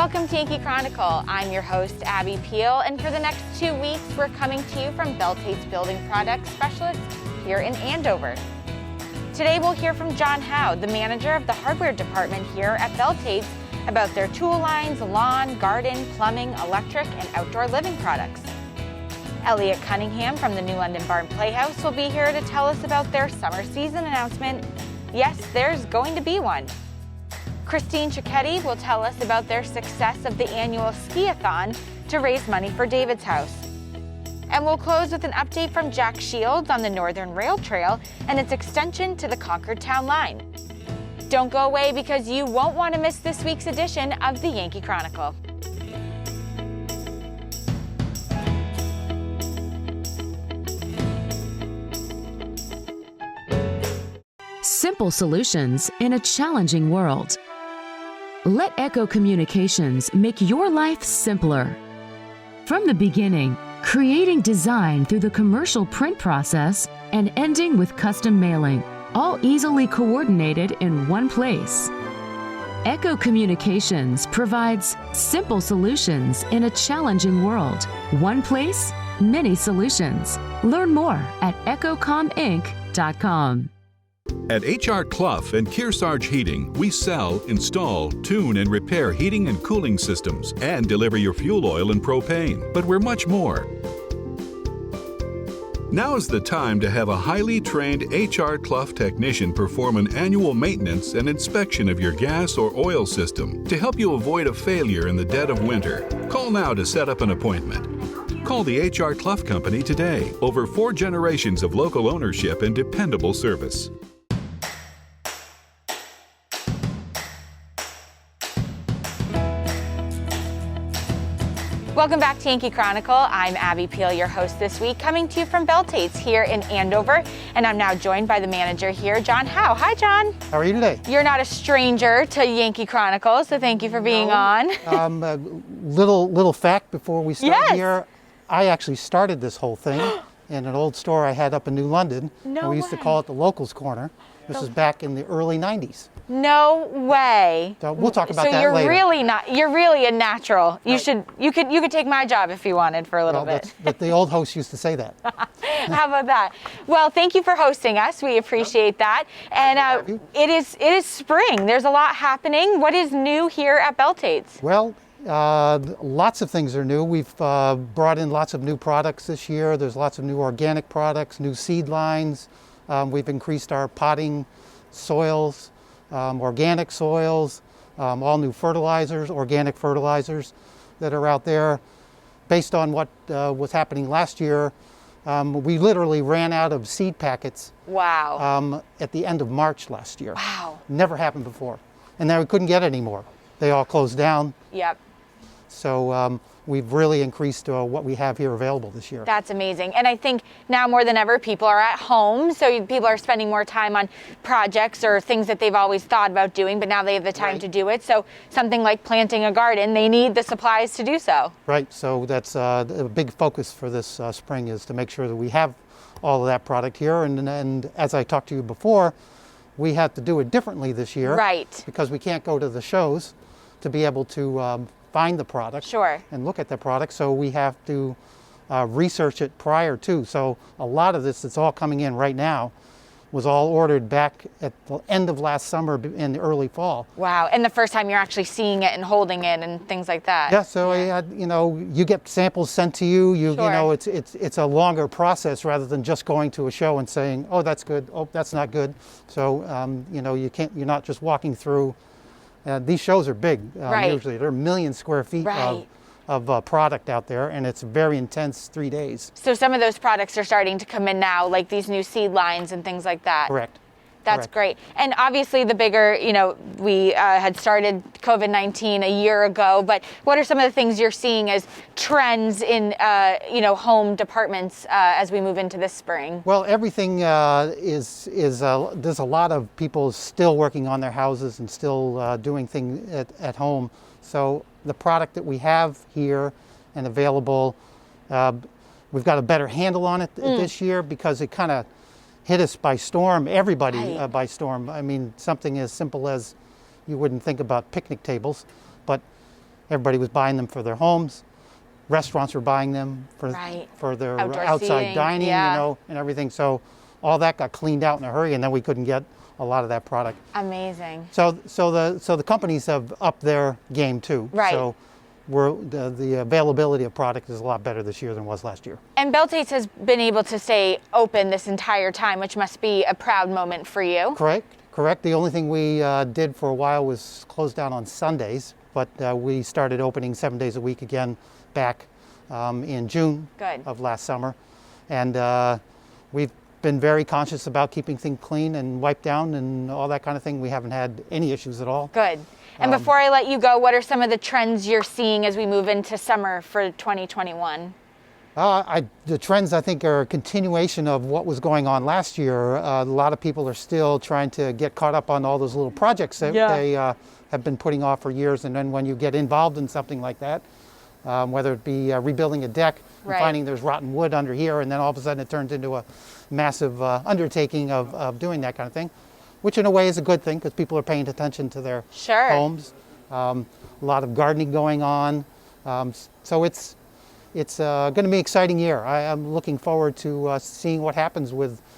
Welcome to Yankee Chronicle. I'm your host, Abby Peel, and for the next 2 weeks, we're coming to you from Belletetes Building Products Specialist here in Andover. Today, we'll hear from John Howe, the manager of the hardware department here at Belletetes, about their tool lines, lawn, garden, plumbing, electric, and outdoor living products. Elliott Cunningham from the new London Barn Playhouse will be here to tell us about their summer season announcement. Yes, there's going to be one. Cecchetti will tell us about their success of the annual Ski-a-thon to raise money for David's house. And we'll close with an update from Jack Shields on the Northern Rail Trail and its extension to the Concord Town Line. Don't go away because you won't want to miss this week's edition of the Yankee Chronicle. Simple solutions in a challenging world. Let Echo Communications make your life simpler. From the beginning, creating design through the commercial print process and ending with custom mailing, all easily coordinated in one place. Echo Communications provides simple solutions in a challenging world. One place, many solutions. Learn more at echocominc.com. At H.R. Clough and Kearsarge Heating, we sell, install, tune, and repair heating and cooling systems and deliver your fuel oil and propane. But we're much more. Now is the time to have a highly trained H.R. Clough technician perform an annual maintenance and inspection of your gas or oil system to help you avoid a failure in the dead of winter. Call now to set up an appointment. Call the H.R. Clough Company today. Over 4 generations of local ownership and dependable service. Welcome back to Yankee Chronicle. I'm Abby Peel, your host this week, coming to you from Belletetes here in Andover, and I'm now joined by the manager here, John Howe. Hi, John. How are you today? You're not a stranger to Yankee Chronicle, so thank you for being on. A little fact before we start here. I actually started this whole thing in an old store I had up in New London. No We used to call it the Locals Corner. This is back in the early 90s. No way. So we'll talk about so that you're later. You're really a natural. You could take my job if you wanted for a little bit. But the old host used to say that. How about that? Well, thank you for hosting us. We appreciate that. And it is spring. There's a lot happening. What is new here at Belletetes? Well, lots of things are new. We've brought in lots of new products this year. There's lots of new organic products, new seed lines. We've increased our potting soils, organic soils, all new fertilizers, organic fertilizers that are out there. Based on what was happening last year, we literally ran out of seed packets. Wow. At the end of March last year. Wow. Never happened before. And now we couldn't get any more. They all closed down. Yep. So we've really increased what we have here available this year. That's amazing. And I think now more than ever, people are at home, so people are spending more time on projects or things that they've always thought about doing, but now they have the time to do it. So something like planting a garden, they need the supplies to do so. Right. So that's a big focus for this spring, is to make sure that we have all of that product here. And as I talked to you before, we have to do it differently this year. Right. Because we can't go to the shows to be able to find the product. Sure. And look at the product. So we have to research it prior to. So a lot of this that's all coming in right now was all ordered back at the end of last summer in the early fall. Wow. And the first time you're actually seeing it and holding it and things like that. Yeah. So you get samples sent to you. Sure. It's a longer process rather than just going to a show and saying, oh, that's good. Oh, that's not good. So you're not just walking through. These shows are big. Right. Usually they're 1 million square feet of product out there, and it's very intense 3 days. So some of those products are starting to come in now, like these new seed lines and things like that. Correct. That's great. And obviously the bigger, we had started COVID-19 a year ago, but what are some of the things you're seeing as trends in, home departments as we move into this spring? Well, everything there's a lot of people still working on their houses and still doing things at home. So the product that we have here and available, we've got a better handle on it this year because it kind of hit us by storm, everybody by storm. I mean, something as simple as you wouldn't think about picnic tables, but everybody was buying them for their homes. Restaurants were buying them for their Outdoor outside seating, dining, yeah. you know, and everything. So all that got cleaned out in a hurry, and then we couldn't get a lot of that product. Amazing. So the companies have upped their game too. Right. So the availability of product is a lot better this year than it was last year. And Belletetes has been able to stay open this entire time, which must be a proud moment for you. Correct. The only thing we did for a while was close down on Sundays, but we started opening 7 days a week again back in June of last summer. And we've been very conscious about keeping things clean and wiped down and all that kind of thing. We haven't had any issues at all. Good. And before I let you go, what are some of the trends you're seeing as we move into summer for 2021? The trends, I think, are a continuation of what was going on last year. A lot of people are still trying to get caught up on all those little projects that they have been putting off for years. And then when you get involved in something like that, whether it be rebuilding a deck and finding there's rotten wood under here, and then all of a sudden it turns into a massive undertaking of doing that kind of thing, which in a way is a good thing because people are paying attention to their homes. A lot of gardening going on. So it's going to be an exciting year. I'm looking forward to seeing what happens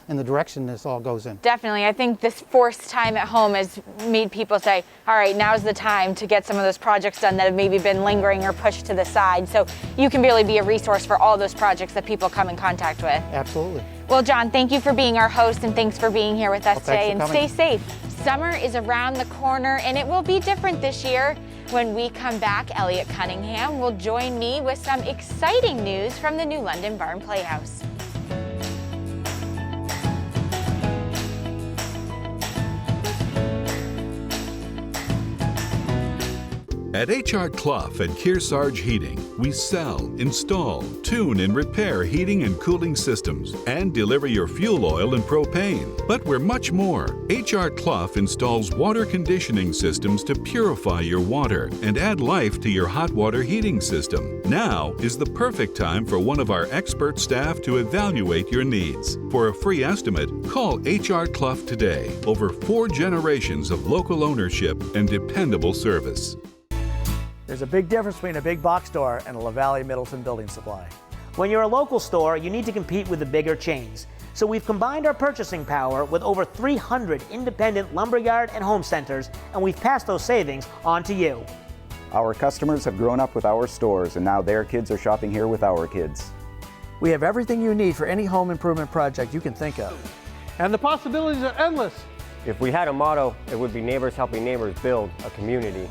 in the direction this all goes in. Definitely. I think this forced time at home has made people say, all right, now's the time to get some of those projects done that have maybe been lingering or pushed to the side. So you can really be a resource for all those projects that people come in contact with. Absolutely. Well, John, thank you for being our host and thanks for being here with us today, and stay safe. Summer is around the corner and it will be different this year. When we come back, Elliott Cunningham will join me with some exciting news from the new London Barn Playhouse. At H.R. Clough and Kearsarge Heating, we sell, install, tune, and repair heating and cooling systems and deliver your fuel oil and propane. But we're much more. H.R. Clough installs water conditioning systems to purify your water and add life to your hot water heating system. Now is the perfect time for one of our expert staff to evaluate your needs. For a free estimate, call H.R. Clough today. Over 4 generations of local ownership and dependable service. There's a big difference between a big box store and a LaValle Middleton building supply. When you're a local store, you need to compete with the bigger chains. So we've combined our purchasing power with over 300 independent lumberyard and home centers, and we've passed those savings on to you. Our customers have grown up with our stores, and now their kids are shopping here with our kids. We have everything you need for any home improvement project you can think of. And the possibilities are endless. If we had a motto, it would be neighbors helping neighbors build a community.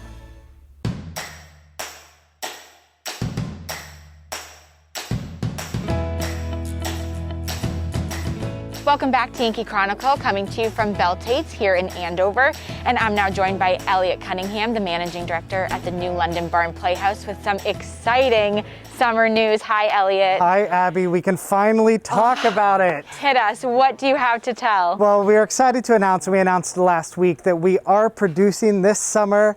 Welcome back to Yankee Chronicle, coming to you from Belletetes here in Andover. And I'm now joined by Elliott Cunningham, the managing director at the new London Barn Playhouse, with some exciting summer news. Hi, Elliott. Hi, Abby. We can finally talk about it. Hit us. What do you have to tell? Well, we are excited to announce, and we announced last week, that we are producing this summer.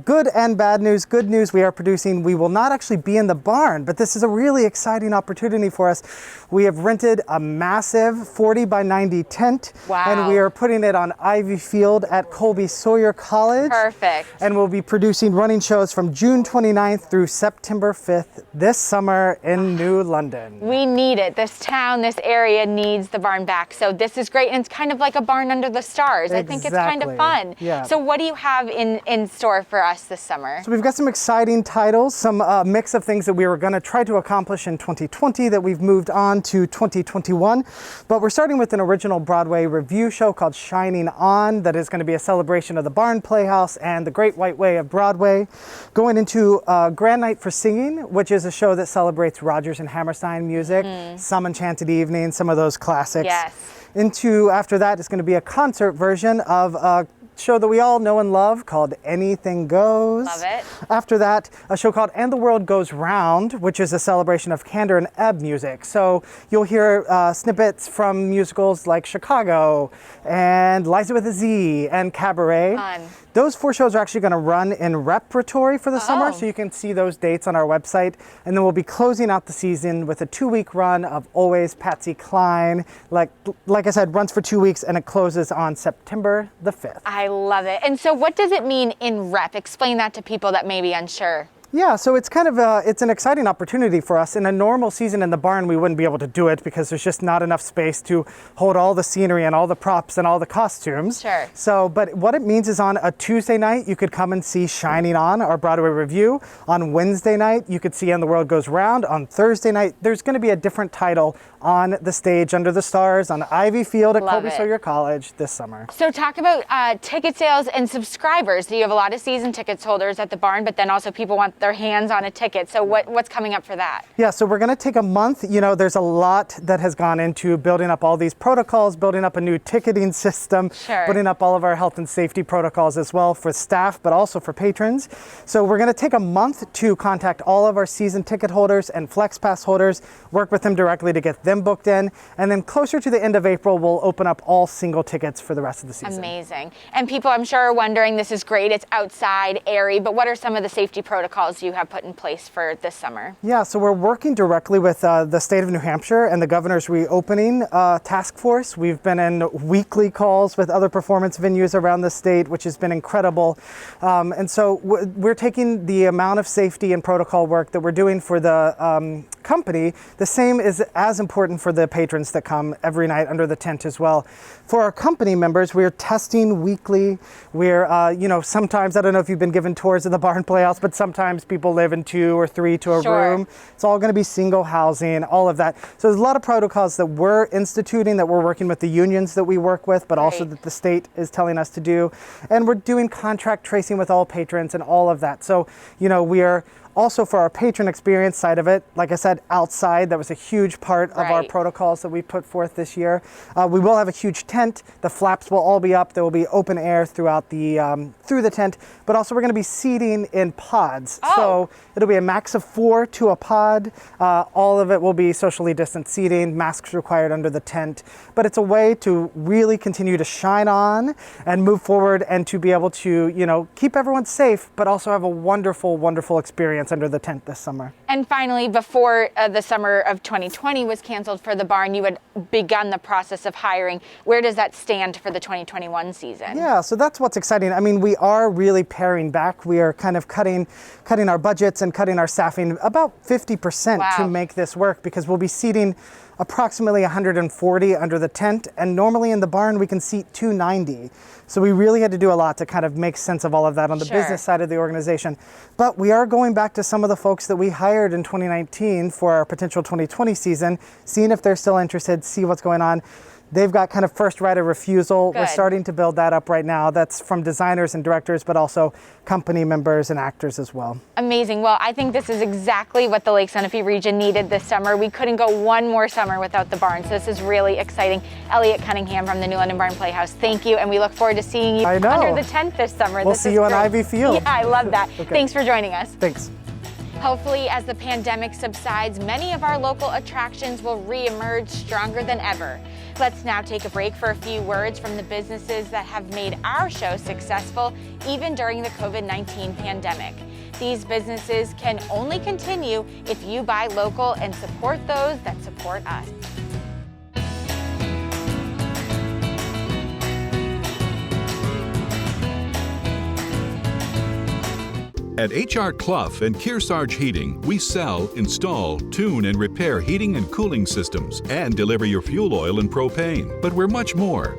Good and bad news. Good news, we are producing. We will not actually be in the barn, but this is a really exciting opportunity for us. We have rented a massive 40 by 90 tent. Wow. And we are putting it on Ivy Field at Colby Sawyer College. Perfect. And we'll be producing running shows from June 29th through September 5th this summer in New London. We need it. This town, this area needs the barn back. So this is great. And it's kind of like a barn under the stars. Exactly. I think it's kind of fun. Yeah. So what do you have in store for us this summer? So we've got some exciting titles, some mix of things that we were going to try to accomplish in 2020 that we've moved on to 2021. But we're starting with an original Broadway review show called Shining On that is going to be a celebration of the Barn Playhouse and the Great White Way of Broadway. Going into Grand Night for Singing, which is a show that celebrates Rodgers and Hammerstein music, Some Enchanted Evening, some of those classics. Yes. After that is going to be a concert version of a show that we all know and love called Anything Goes. Love it. After that, a show called And the World Goes Round, which is a celebration of Candor and Ebb music. So you'll hear snippets from musicals like Chicago and Liza with a Z and Cabaret. Fun. Those 4 shows are actually going to run in repertory for the summer, so you can see those dates on our website. And then we'll be closing out the season with a 2-week run of Always Patsy Cline. Like I said, runs for 2 weeks and it closes on September the 5th. I love it. And so what does it mean in rep? Explain that to people that may be unsure. Yeah, so it's kind of it's an exciting opportunity for us. In a normal season in the barn, we wouldn't be able to do it because there's just not enough space to hold all the scenery and all the props and all the costumes. Sure. So, but what it means is on a Tuesday night, you could come and see Shining On, our Broadway review. On Wednesday night, you could see And the World Goes Round. On Thursday night, there's going to be a different title on the stage under the stars on Ivy Field at Love Colby it. Sawyer College this summer. So talk about ticket sales and subscribers. So you have a lot of season tickets holders at the barn, but then also people want their hands on a ticket. So what's coming up for that? Yeah, so we're going to take a month. You know, there's a lot that has gone into building up all these protocols, building up a new ticketing system, Sure. putting up all of our health and safety protocols as well for staff, but also for patrons. So we're going to take a month to contact all of our season ticket holders and Flex Pass holders, work with them directly to get them booked in, and then closer to the end of April, we'll open up all single tickets for the rest of the season. Amazing. And people, I'm sure, are wondering, this is great, it's outside, airy, but what are some of the safety protocols you have put in place for this summer? Yeah, so we're working directly with the state of New Hampshire and the governor's reopening task force. We've been in weekly calls with other performance venues around the state, which has been incredible. And so we're taking the amount of safety and protocol work that we're doing for the company. The same is as important for the patrons that come every night under the tent as well. For our company members, we're testing weekly. We're, sometimes, I don't know if you've been given tours of the Barn Playhouse, but sometimes people live in 2 or 3 to a Sure. room. It's all going to be single housing, all of that. So there's a lot of protocols that we're instituting, that we're working with the unions that we work with, but also Right. that the state is telling us to do. And we're doing contract tracing with all patrons and all of that. So, we are also, for our patron experience side of it, like I said, outside, that was a huge part of our Right. protocols that we put forth this year. We will have a huge tent. The flaps will all be up. There will be open air throughout the through the tent, but also we're going to be seating in pods. Oh. So it'll be a max of 4 to a pod. All of it will be socially distant seating, masks required under the tent. But it's a way to really continue to shine on and move forward, and to be able to, keep everyone safe, but also have a wonderful, wonderful experience under the tent this summer. And finally, before the summer of 2020 was canceled for the barn, you had begun the process of hiring. Where does that stand for the 2021 season? Yeah, so that's what's exciting. I mean, we are really paring back. We are kind of cutting our budgets and cutting our staffing about 50% Wow. to make this work, because we'll be seating approximately 140 under the tent, and normally in the barn we can seat 290. So we really had to do a lot to kind of make sense of all of that on the Sure. business side of the organization. But we are going back to some of the folks that we hired in 2019 for our potential 2020 season, seeing if they're still interested, see what's going on. They've got kind of first right of refusal. We're Good. starting to build that up right now. That's from designers and directors, but also company members and actors as well. Amazing. Well, I think this is exactly what the Lake Sunapee region needed this summer. We couldn't go one more summer without the barn, so this is really exciting. Elliott Cunningham from the new London Barn Playhouse, thank you, and we look forward to seeing you I know. under the tent this summer. We'll This see is you on great. Ivy Field. Yeah, I love that. Okay. Thanks for joining us. Thanks. Hopefully, as the pandemic subsides, many of our local attractions will re-emerge stronger than ever. Let's now take a break for a few words from the businesses that have made our show successful even during the COVID-19 pandemic. These businesses can only continue if you buy local and support those that support us. At H.R. Clough and Kearsarge Heating, we sell, install, tune, and repair heating and cooling systems and deliver your fuel oil and propane. But we're much more.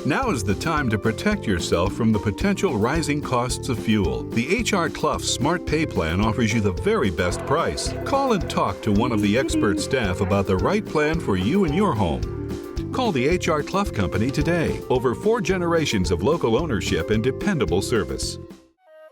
Now is the time to protect yourself from the potential rising costs of fuel. The H.R. Clough Smart Pay Plan offers you the very best price. Call and talk to one of the expert staff about the right plan for you and your home. Call the H.R. Clough Company today. Over 4 generations of local ownership and dependable service.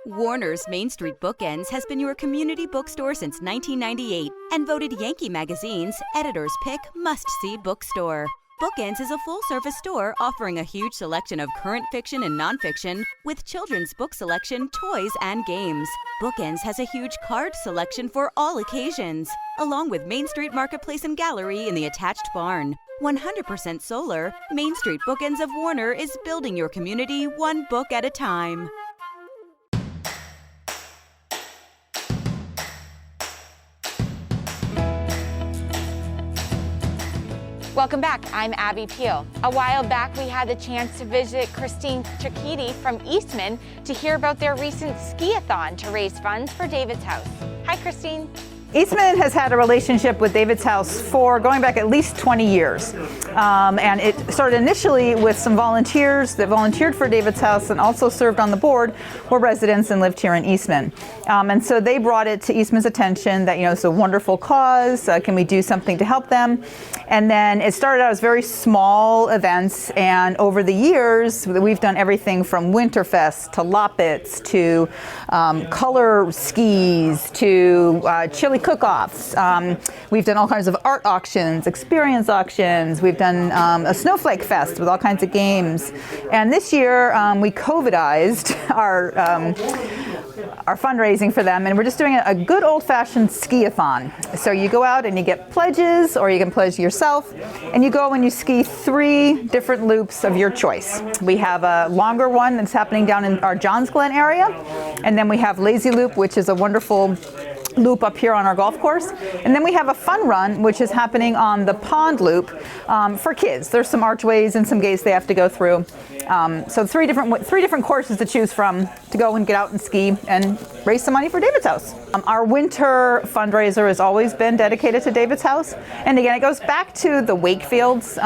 Warner's Main Street Bookends has been your community bookstore since 1998 and voted Yankee Magazine's Editor's Pick Must-See Bookstore. Bookends is a full-service store offering a huge selection of current fiction and nonfiction with children's book selection, toys, and games. Bookends has a huge card selection for all occasions, along with Main Street Marketplace and Gallery in the attached barn. 100% solar, Main Street Bookends of Warner is building your community one book at a time. Welcome back, I'm Abby Peel. A while back, we had the chance to visit Christine Cecchetti from Eastman to hear about their recent ski-a-thon to raise funds for David's House. Hi, Christine. Eastman has had a relationship with David's House for going back at least 20 years. And it started initially with some volunteers that volunteered for David's House and also served on the board, were residents and lived here in Eastman. And so they brought it to Eastman's attention that, it's a wonderful cause, can we do something to help them? And then it started out as very small events, and over the years, we've done everything from Winterfest to Loppets to color skis to chili cook-offs. We've done all kinds of art auctions, experience auctions. We've done a snowflake fest with all kinds of games. And this year we COVIDized our fundraising for them, and we're just doing a good old-fashioned ski-a-thon. So you go out and you get pledges, or you can pledge yourself, and you go and you ski 3 different loops of your choice. We have a longer one that's happening down in our Johns Glen area, and then we have Lazy Loop, which is a wonderful loop up here on our golf course. And then we have a fun run, which is happening on the pond loop for kids. There's some archways and some gates they have to go through. So three different courses to choose from to go and get out and ski and raise some money for David's House. Our winter fundraiser has always been dedicated to David's House. And again, it goes back to the Wakefields,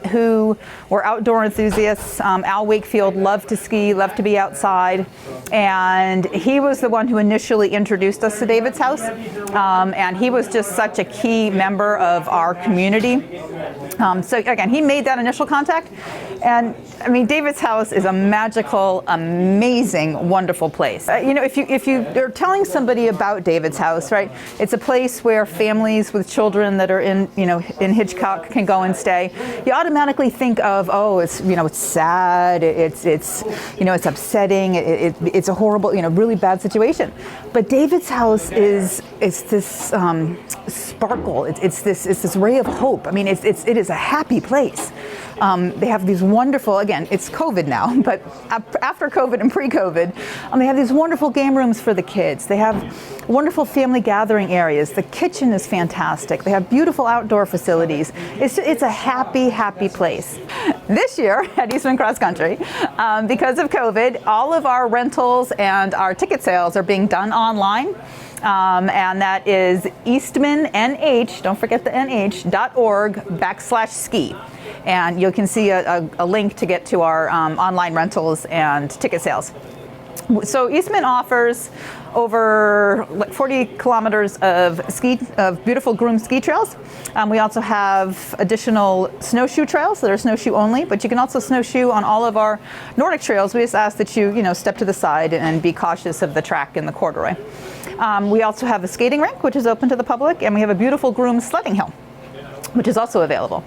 who were outdoor enthusiasts. Al Wakefield loved to ski, loved to be outside. And he was the one who initially introduced us to David's House. And he was just such a key member of our community. So again, he made that initial contact. And I mean, David's House is a magical, amazing, wonderful place. If you are telling somebody about David's House, right? It's a place where families with children that are in Hitchcock can go and stay. You automatically think of, it's sad, it's upsetting, it's a horrible, really bad situation. But David's House is this sparkle. It's this ray of hope. I mean, it is a happy place. They have these wonderful, again, it's COVID now, but after COVID and pre-COVID, they have these wonderful game rooms for the kids. They have wonderful family gathering areas. The kitchen is fantastic. They have beautiful outdoor facilities. It's a happy, happy place. This year at Eastman Cross Country, because of COVID, all of our rentals and our ticket sales are being done online. And that is eastmannh, don't forget the nh.org/ski. And you can see a link to get to our online rentals and ticket sales. So Eastman offers over 40 kilometers of beautiful groomed ski trails. We also have additional snowshoe trails that are snowshoe only, but you can also snowshoe on all of our Nordic trails. We just ask that you step to the side and be cautious of the track in the corduroy. We also have a skating rink, which is open to the public, and we have a beautiful groomed sledding hill, which is also available.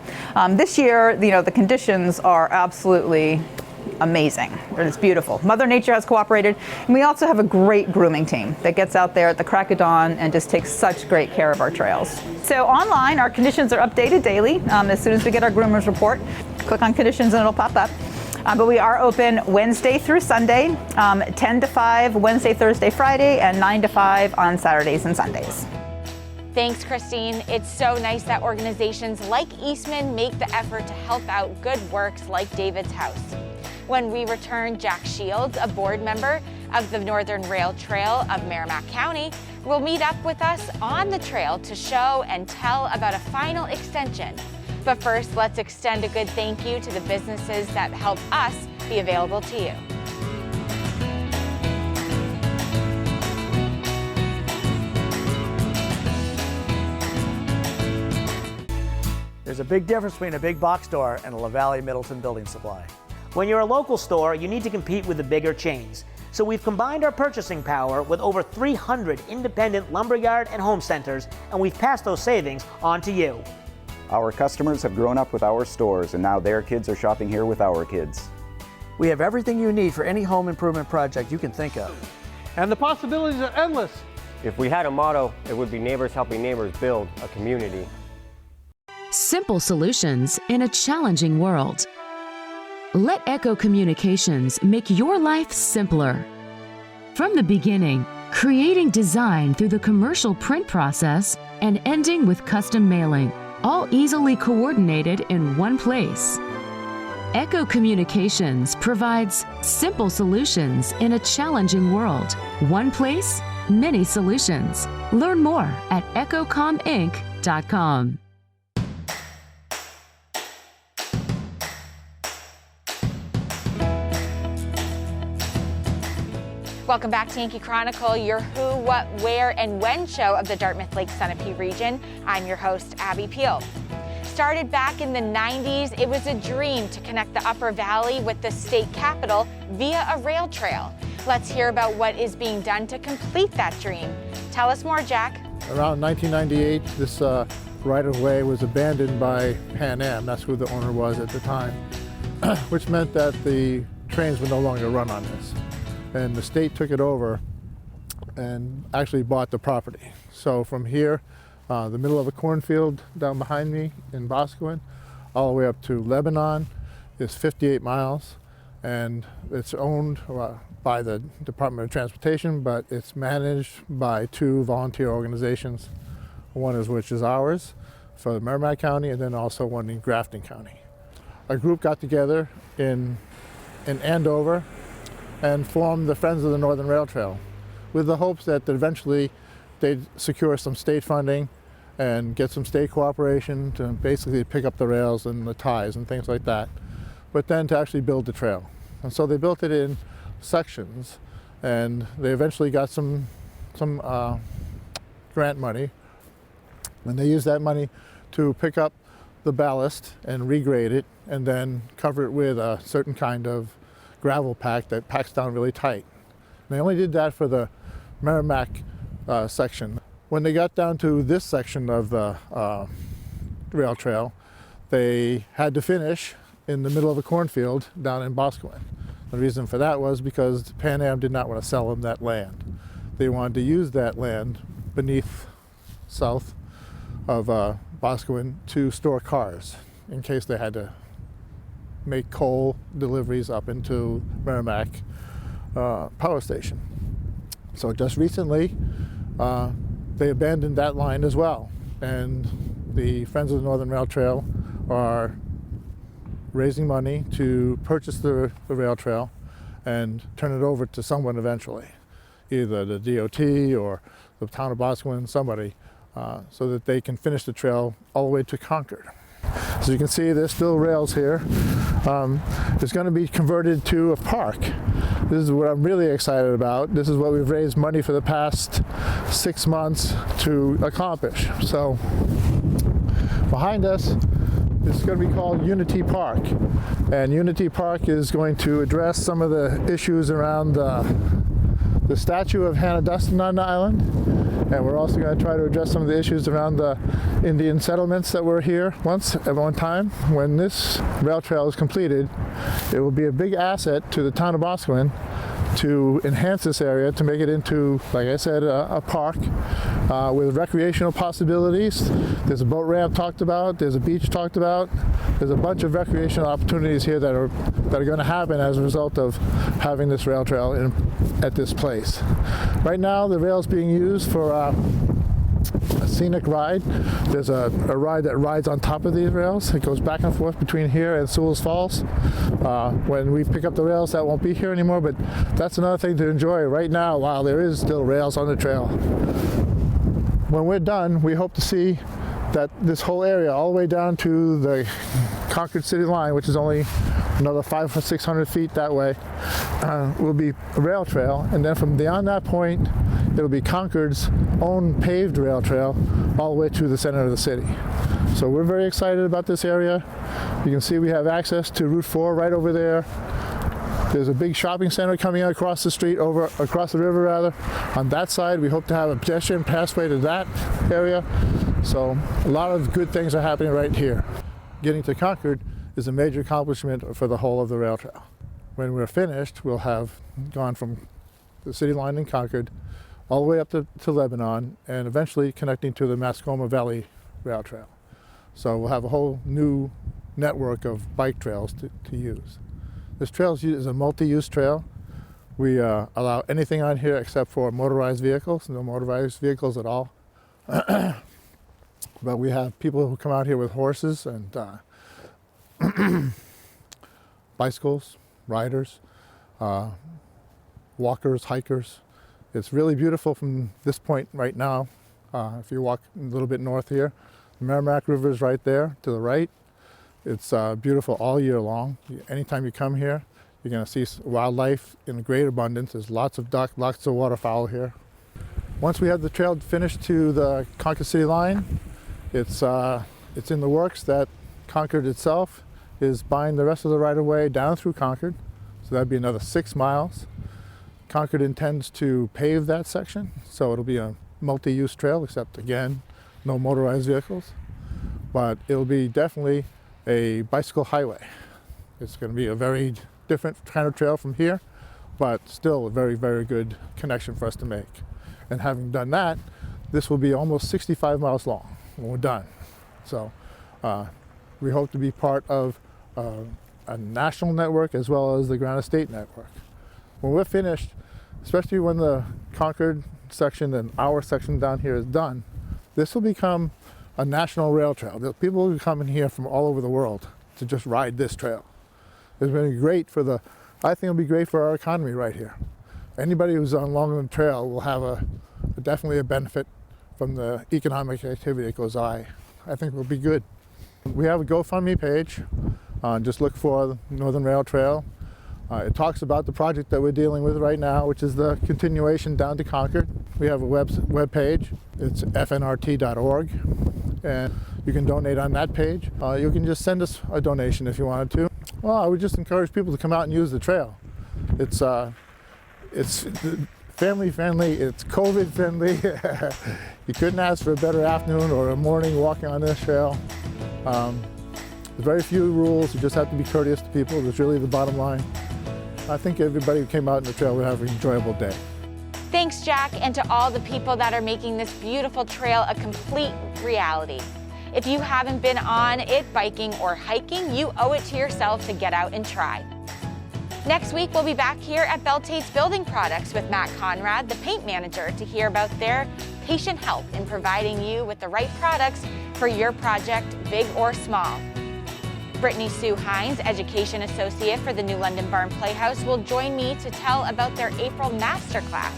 This year, the conditions are absolutely amazing. It's beautiful. Mother Nature has cooperated, and we also have a great grooming team that gets out there at the crack of dawn and just takes such great care of our trails. So online, our conditions are updated daily. As soon as we get our groomers report, click on conditions and it'll pop up. But we are open Wednesday through Sunday, 10 to 5, Wednesday, Thursday, Friday, and 9 to 5 on Saturdays and Sundays. Thanks, Christine. It's so nice that organizations like Eastman make the effort to help out good works like David's House. When we return, Jack Shields, a board member of the Northern Rail Trail of Merrimack County, will meet up with us on the trail to show and tell about a final extension. But first, let's extend a good thank you to the businesses that help us be available to you. There's a big difference between a big box store and a LaValle Middleton building supply. When you're a local store, you need to compete with the bigger chains. So we've combined our purchasing power with over 300 independent lumberyard and home centers, and we've passed those savings on to you. Our customers have grown up with our stores, and now their kids are shopping here with our kids. We have everything you need for any home improvement project you can think of. And the possibilities are endless. If we had a motto, it would be neighbors helping neighbors build a community. Simple solutions in a challenging world. Let Echo Communications make your life simpler. From the beginning, creating design through the commercial print process and ending with custom mailing, all easily coordinated in one place. Echo Communications provides simple solutions in a challenging world. One place, many solutions. Learn more at echocominc.com. Welcome back to Yankee Chronicle, your who, what, where, and when show of the Dartmouth Lake Sunapee region. I'm your host, Abby Peel. Started back in the 90s, it was a dream to connect the Upper Valley with the state capital via a rail trail. Let's hear about what is being done to complete that dream. Tell us more, Jack. Around 1998, this right-of-way was abandoned by Pan Am. That's who the owner was at the time, which meant that the trains would no longer run on this. And the state took it over and actually bought the property. So from here, the middle of a cornfield down behind me in Boscawen, all the way up to Lebanon is 58 miles. And it's owned by the Department of Transportation, but it's managed by two volunteer organizations, one of which is ours for Merrimack County, and then also one in Grafton County. A group got together in Andover and formed the Friends of the Northern Rail Trail with the hopes that eventually they'd secure some state funding and get some state cooperation to basically pick up the rails and the ties and things like that, but then to actually build the trail. And so they built it in sections, and they eventually got some grant money, and they used that money to pick up the ballast and regrade it and then cover it with a certain kind of gravel pack that packs down really tight. And they only did that for the Merrimack section. When they got down to this section of the rail trail, they had to finish in the middle of a cornfield down in Boscawen. The reason for that was because Pan Am did not want to sell them that land. They wanted to use that land beneath south of Boscawen to store cars in case they had to make coal deliveries up into Merrimack power station. So just recently, they abandoned that line as well. And the Friends of the Northern Rail Trail are raising money to purchase the rail trail and turn it over to someone eventually, either the DOT or the town of Boscawen, somebody, so that they can finish the trail all the way to Concord. So you can see there's still rails here. It's going to be converted to a park. This is what I'm really excited about. This is what we've raised money for the past 6 months to accomplish. So behind us, it's going to be called Unity Park. And Unity Park is going to address some of the issues around the statue of Hannah Duston on the island. And we're also going to try to address some of the issues around the Indian settlements that were here once at one time. When this rail trail is completed, it will be a big asset to the town of Boscawen to enhance this area, to make it into, like I said, a park with recreational possibilities. There's a boat ramp talked about, there's a beach talked about, there's a bunch of recreational opportunities here that are going to happen as a result of having this rail trail at this place. Right now, the rail is being used for a scenic ride. There's a ride that rides on top of these rails. It goes back and forth between here and Sewell's Falls. When we pick up the rails, that won't be here anymore, but that's another thing to enjoy right now while there is still rails on the trail. When we're done, we hope to see that this whole area, all the way down to the Concord City line, which is only another 500 or 600 feet that way, will be a rail trail, and then from beyond that point, it'll be Concord's own paved rail trail all the way to the center of the city. So we're very excited about this area. You can see we have access to Route 4 right over there. There's a big shopping center coming out across the street, across the river rather. On that side, we hope to have a pedestrian passway to that area. So a lot of good things are happening right here. Getting to Concord is a major accomplishment for the whole of the rail trail. When we're finished, we'll have gone from the city line in Concord all the way up to Lebanon, and eventually connecting to the Mascoma Valley Rail Trail. So we'll have a whole new network of bike trails to use. This trail is a multi-use trail. We allow anything on here except for motorized vehicles, no motorized vehicles at all. But we have people who come out here with horses and bicycles, riders, walkers, hikers. It's really beautiful from this point right now. If you walk a little bit north here, the Merrimack River is right there to the right. It's beautiful all year long. Anytime you come here, you're going to see wildlife in great abundance. There's lots of duck, lots of waterfowl here. Once we have the trail finished to the Concord City line, it's in the works that Concord itself is buying the rest of the right-of-way down through Concord. So that'd be another 6 miles. Concord intends to pave that section, so it'll be a multi-use trail, except again, no motorized vehicles. But it'll be definitely a bicycle highway. It's going to be a very different kind of trail from here, but still a very, very good connection for us to make. And having done that, this will be almost 65 miles long when we're done. So we hope to be part of a national network as well as the Granite State network. When we're finished, especially when the Concord section and our section down here is done, this will become a national rail trail. People will be coming here from all over the world to just ride this trail. It's been great I think it'll be great for our economy right here. Anybody who's along the trail will have definitely a benefit from the economic activity that goes on. I think it will be good. We have a GoFundMe page. Just look for Northern Rail Trail. It talks about the project that we're dealing with right now, which is the continuation down to Concord. We have a web page. It's fnrt.org, and you can donate on that page. You can just send us a donation if you wanted to. Well, I would just encourage people to come out and use the trail. It's family friendly, it's COVID friendly. You couldn't ask for a better afternoon or a morning walking on this trail. There's very few rules. You just have to be courteous to people. That's really the bottom line. I think everybody who came out on the trail would have an enjoyable day. Thanks, Jack, and to all the people that are making this beautiful trail a complete reality. If you haven't been on it biking or hiking, you owe it to yourself to get out and try. Next week, we'll be back here at Belletetes Building Products with Matt Conrad, the paint manager, to hear about their patient help in providing you with the right products for your project, big or small. Brittany Sue Hines, Education Associate for the new London Barn Playhouse, will join me to tell about their April Masterclass.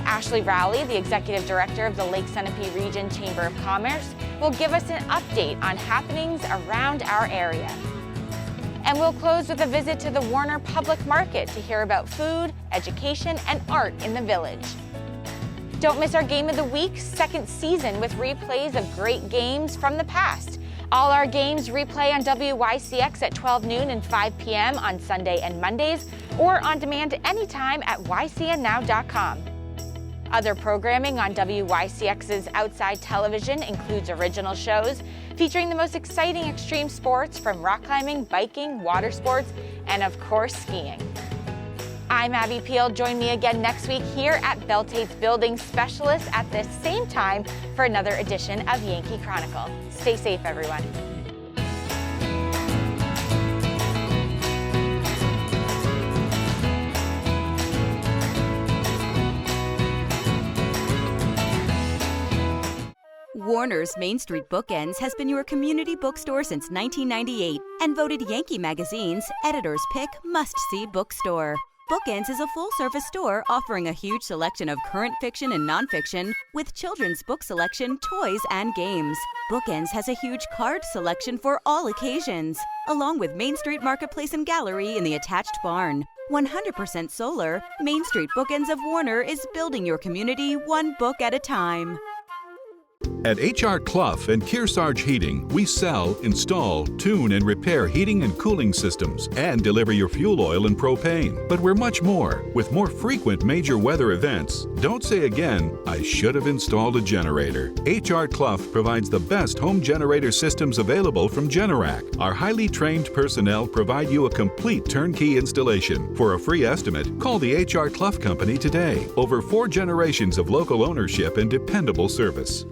Ashley Rowley, the Executive Director of the Lake Sunapee Region Chamber of Commerce, will give us an update on happenings around our area. And we'll close with a visit to the Warner Public Market to hear about food, education, and art in the village. Don't miss our Game of the Week second season with replays of great games from the past. All our games replay on WYCX at 12 noon and 5 p.m. on Sunday and Mondays, or on demand anytime at ycnnow.com. Other programming on WYCX's Outside Television includes original shows featuring the most exciting extreme sports from rock climbing, biking, water sports, and of course skiing. I'm Abby Peel. Join me again next week here at Belletetes Building Specialists at this same time for another edition of Yankee Chronicle. Stay safe, everyone. Warner's Main Street Bookends has been your community bookstore since 1998 and voted Yankee Magazine's Editor's Pick Must-See Bookstore. Bookends is a full-service store offering a huge selection of current fiction and nonfiction with children's book selection, toys, and games. Bookends has a huge card selection for all occasions, along with Main Street Marketplace and Gallery in the attached barn. 100% solar, Main Street Bookends of Warner is building your community one book at a time. At H.R. Clough and Kearsarge Heating, we sell, install, tune, and repair heating and cooling systems and deliver your fuel oil and propane. But we're much more. With more frequent major weather events, don't say again, I should have installed a generator. H.R. Clough provides the best home generator systems available from Generac. Our highly trained personnel provide you a complete turnkey installation. For a free estimate, call the H.R. Clough Company today. Over 4 generations of local ownership and dependable service.